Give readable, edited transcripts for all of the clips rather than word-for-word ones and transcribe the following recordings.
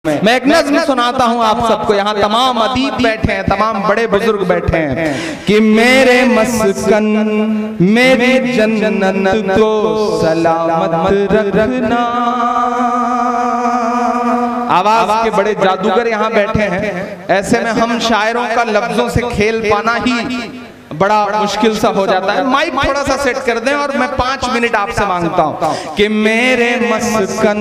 मैं एक नज़्म सुनाता हूँ आप सबको। यहाँ तमाम अदीब बैठे हैं, तमाम बड़े बुजुर्ग बैठे हैं कि मेरे मस्कन मेरी जन्नत को सलामत रखना। आवाज के बड़े जादूगर यहाँ बैठे हैं, ऐसे में हम शायरों का लफ्जों से खेल पाना ही बड़ा मुश्किल सा हो जाता है। माइक थोड़ा सा सेट कर दें और मैं 5 मिनट आपसे मांगता हूं कि मेरे मस्कन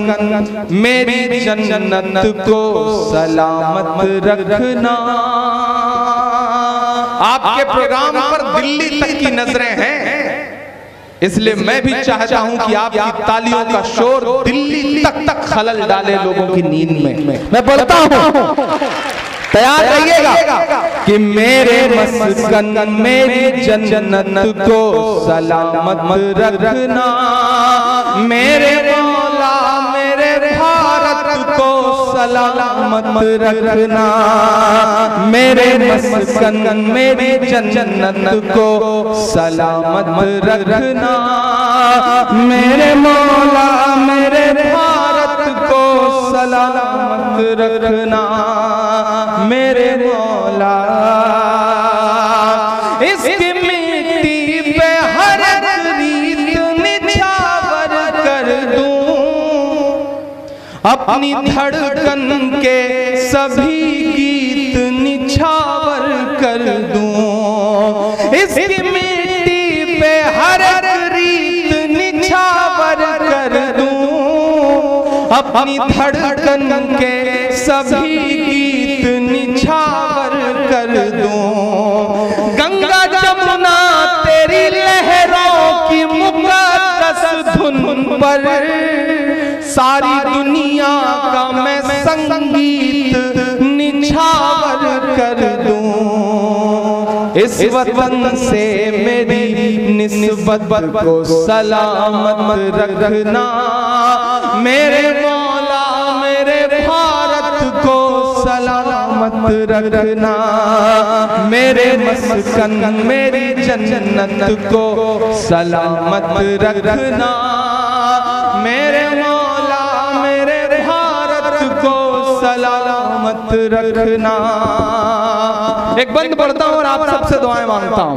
मेरी जन्नत को सलामत रखना। आपके प्रोग्राम पर दिल्ली तक की नजरें हैं, इसलिए मैं भी चाहता हूं कि आपकी तालियों का शोर दिल्ली तक खलल डाले लोगों की नींद में। मैं बोलता हूं, तैयार रहिएगा कि मेरे मस्कन मेरी जन्नत को सलामत रखना। मेरे मौला मेरे भारत को सलामत रखना। मेरे मस्कन मेरी जन्नत को सलामत रखना। मेरे मौला मेरे भारत को सलामत रखना। मेरे मौला इसकी मिट्टी पे हर रीत निछावर कर दूं, अपनी धड़कन के सभी गीत निछावर कर दूं। इसकी मिट्टी पे हर रीत निछावर कर दूं, अपनी धड़कन के सभी गीत निछावर कर दूं। गंगा जमुना तेरी लहरों की मुक़द्दस धुन पर सारी दुनिया का मैं संगीत निछावर कर दूं। इस वतन से मेरी निस्बत को सलामत रखना। मेरे मौला मेरे भारत को सलामत रखना। मेरे मस्कन मेरी जन्नत को सलामत रखना। मेरे मौला मेरे भारत को सलामत रखना। एक बंद पढ़ता हूँ और आप सबसे दुआएं मांगता हूँ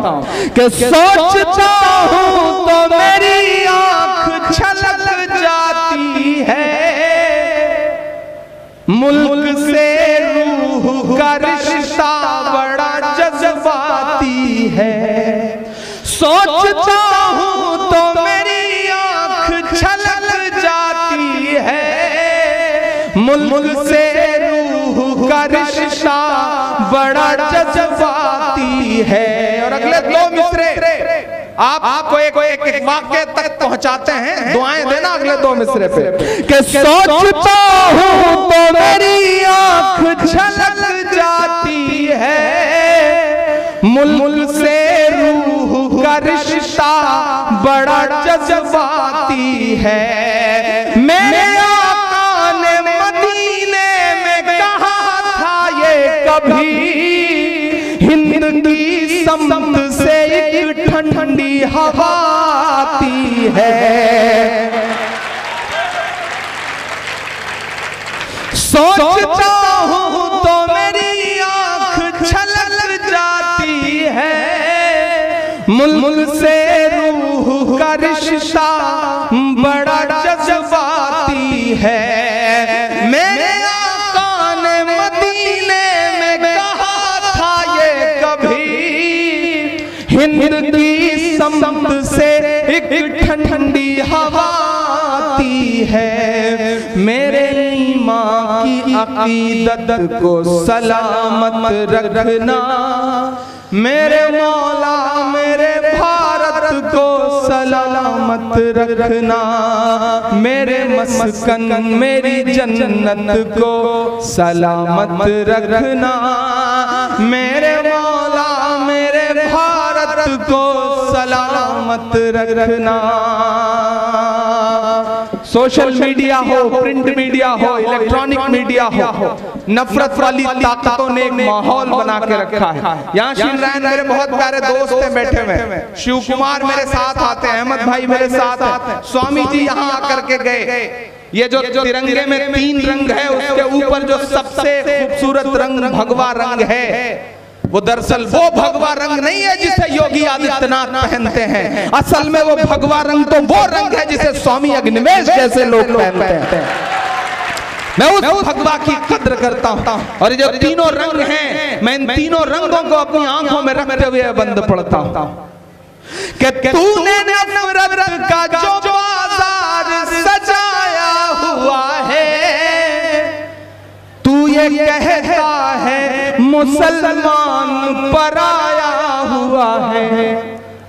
कि सोचता हूँ तो मेरी आंख छलक जाती है, मुल्क से रूह का रिश्ता बड़ा जज्बाती है। सोचता हूँ तो मेरी आंख छलक जाती है, मुल्क से रूह का रिश्ता बड़ा जज्बाती है। और अगले 2 मिसरे आपको एक वाक्य तक पहुंचाते हैं, दुआएं देना अगले 2 मिसरे पे कि सोचता हूं तो मेरी आंख छलक जाती है, मुल्क से रूह का रिश्ता बड़ा जज्बाती है। मेरे आका ने मदीने में कहा था ये कभी, हिंद की समत से एक ठंडी हवा आती है। सोचता हूँ तो मेरी आंख छलक जाती है, मुल्क से रूह का रिश्ता बड़ा जज्बाती है। मेरे आका ने मदीने में कहा था ये कभी, हिंद की समत से एक ठंडी हवा आती है। मेरे ईमान की अकीदत को सलामत रखना। मेरे मौला मेरे भारत को सलामत रखना। मेरे मस्कन मेरी जन्नत को सलामत रखना। मेरे मौला मेरे भारत को सलामत रखना। सोशल मीडिया हो, प्रिंट मीडिया हो, इलेक्ट्रॉनिक मीडिया हो, नफरत वाली ताकतों ने एक माहौल बना के रखा है। यहाँ शिवरायन मेरे बहुत प्यारे दोस्त हैं बैठे हुए, शिव कुमार मेरे साथ आते हैं, अहमद भाई मेरे साथ हैं, स्वामी जी यहाँ आकर के गए, ये जो तिरंगे में 3 रंग है, उसके ऊपर जो सबसे खूबसूरत रंग भगवा रंग है, वो दरअसल वो भगवा रंग नहीं है जिसे योगी आदित्यनाथ पहनते हैं। असल में वो भगवा रंग तो वो रंग है जिसे स्वामी अग्निवेश जैसे लोग पहनते हैं। मैं उस भगवा की कद्र करता हूं। और ये जो तीनों रंग हैं, मैं इन तीनों रंगों को अपनी आंखों में रखते हुए बंद पड़ता हूं कि तूने नफरत का जो बाजार सजाया हुआ है, तू ये कहता है मुसलमान पराया हुआ है।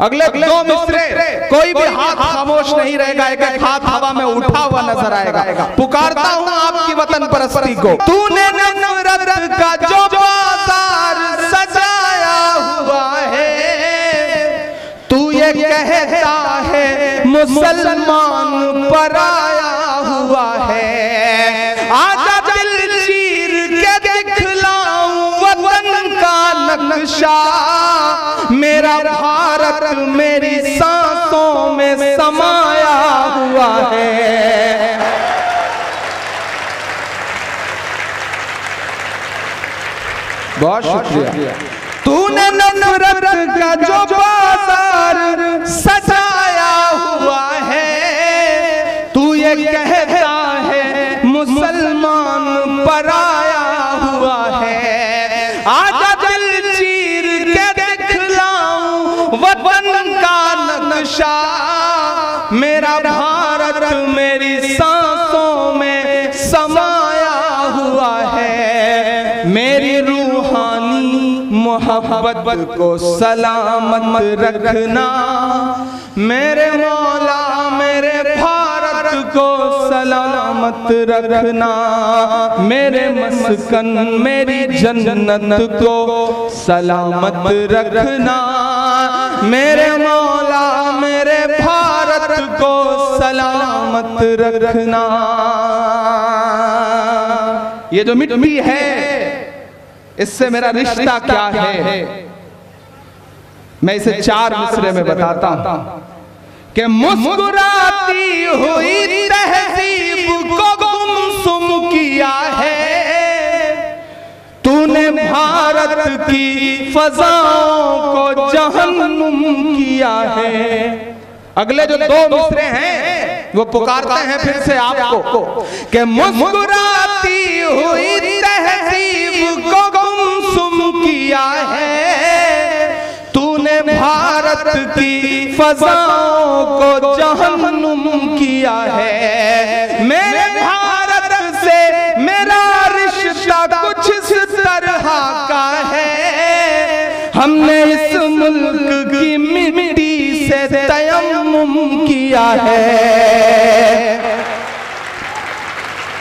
अगले 2 मिसरे कोई भी हाथ खामोश नहीं रहेगा, एक एक हाथ हवा में उठा हुआ नजर आएगा। पुकारता हूं आपकी वतन परस्ती को। तूने नफरत का जो बाजार सजाया हुआ है, तू ये कहता है मुसलमान पराया हुआ है। आजा दिल चीर के दिखलाऊं वतन का नक्शा, मेरा भारत मेरी सांसों में समाया हुआ है। बहुत शुक्रिया। तूने नफरत का जो बाजार सजाया हुआ है, तू ये कहता है मुसलमान पराया हुआ है। आजा दिल चीर के दिखलाऊं वतन का नक्शा, मेरा भारत मेरी सांसों में समाया हुआ है। मेरी रूहानी मोहब्बत को सलामत रखना, मेरे मौला मेरे भारत को सलामत रखना। मेरे मस्कन मेरी जन्नत को सलामत रखना, मेरे मौला मेरे भारत को सलामत रखना। ये जो मिट्टी है, इससे मेरा रिश्ता क्या है, मैं इसे 4 मिसरे में बताता हूं कि मुस्कुराती हुई तहजीब को गुमसुम किया है, तूने भारत की फजाओं को जहन्नुम किया है। अगले जो 2 मिसरे हैं वो पुकारते हैं फिर से आपको कि मुस्कुराती हुई तहजीब को गुमसुम किया है, तूने भारत की फजाओं को जहन्नुम किया है। मेरे भारत से मेरा रिश्ता कुछ इस तरह का है, हमने इस मुल्क की मिट्टी से तयम्मुम किया है।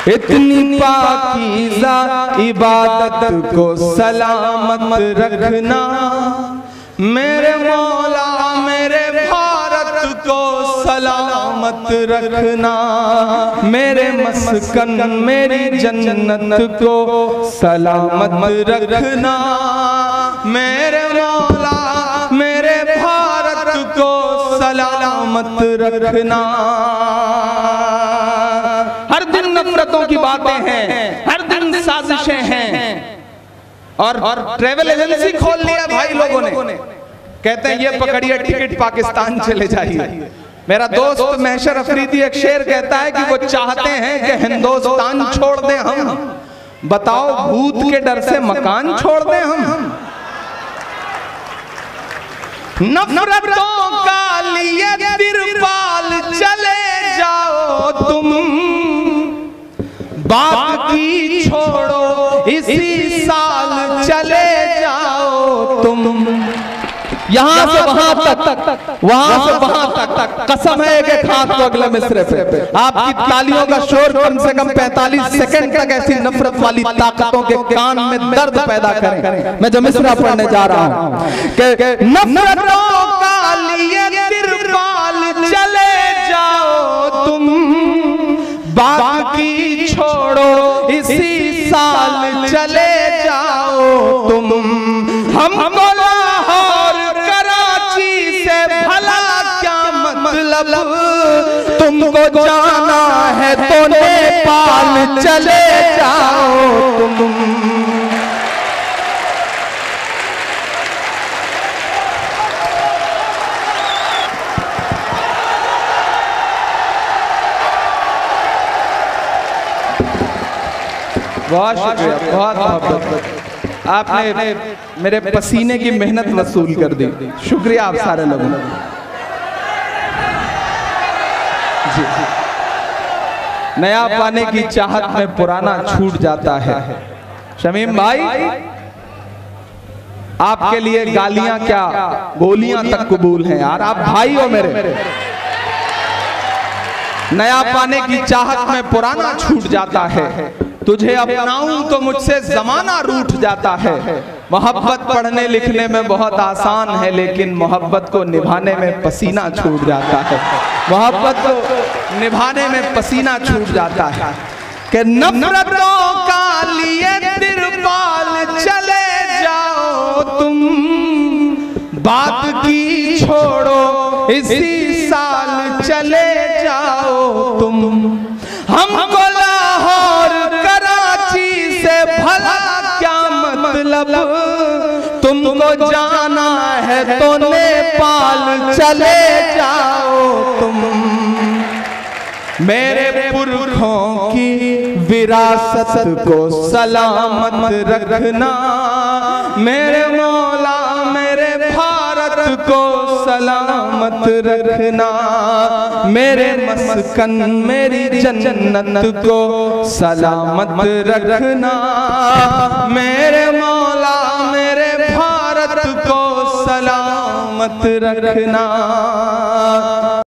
इतनी पाकीज़ा इबादत को सलामत रखना, मेरे मौला मेरे भारत को सलामत रखना। मेरे मस्कन मेरी जन्नत को सलामत रखना, मेरे मौला मेरे भारत को सलामत रखना। हर दिन नफरतों की बातें हैं, हर दिन साजिशें हैं, और ट्रेवल एजेंसी खोल लिया भाई लोगों ने। कहते हैं ये पकड़िए टिकट पाकिस्तान चले जाइए। मेरा दोस्त महशर अफरीदी एक शेर कहता है कि वो चाहते हैं कि हिंदुस्तान छोड़ दें हम, बताओ भूत के डर से मकान छोड़ दें हम। नफरतों का लिए तिरपाल चले जाओ तुम, बात की छोड़ो इसी साल चले जाओ तुम। यहाँ से वहां तक, वहां से वहां तक कसम है एक हाथ को अगले मिसरे पे। आपकी तालियों का शोर कम से कम 45 सेकंड तक ऐसी नफरत वाली ताकतों के कान में दर्द पैदा करे। मैं जो मिसरा पढ़ने जा रहा हूं कि नफरतों का लिए तिरपाल चले जाओ तुम, बाकी छोड़ो इसी साल चले जाओ तुम। हमको लाहौर कराची से भला क्या मतलब, तुम तुमको जाना है तो नेपाल चले जाओ तुम। बहुत शुक्रिया, बहुत मोहब्बत। आपने मेरे पसीने की मेहनत वसूल कर दी। शुक्रिया आप सारे लोगों का। जी, नया पाने की चाहत में पुराना छूट जाता है। शमीम भाई, आपके लिए गालियां क्या गोलियां तक कबूल हैं यार। आप भाई हो मेरे। नया पाने की चाहत में पुराना छूट जाता है। तुझे अपनाऊं तो मुझसे जमाना रूठ जाता है। मोहब्बत पढ़ने लिखने में बहुत आसान है, लेकिन मोहब्बत को निभाने में पसीना छूट जाता है। मोहब्बत को निभाने में पसीना छूट जाता है। कि नफरतों का लिए तिरपाल चले जाओ तुम, बात की छोड़ो इसी साल चले जाओ तुम। हमको लाहौर कराची से भला क्या मतलब, तुमको जाना है तो नेपाल चले जाओ तुम। मेरे पुरखों की विरासत को सलामत रखना, मेरे मौला मेरे भारत को सलामत रखना। मेरे मस्कन मेरी जन्नत को सलामत रखना। मेरे मौला मेरे भारत को सलामत रखना।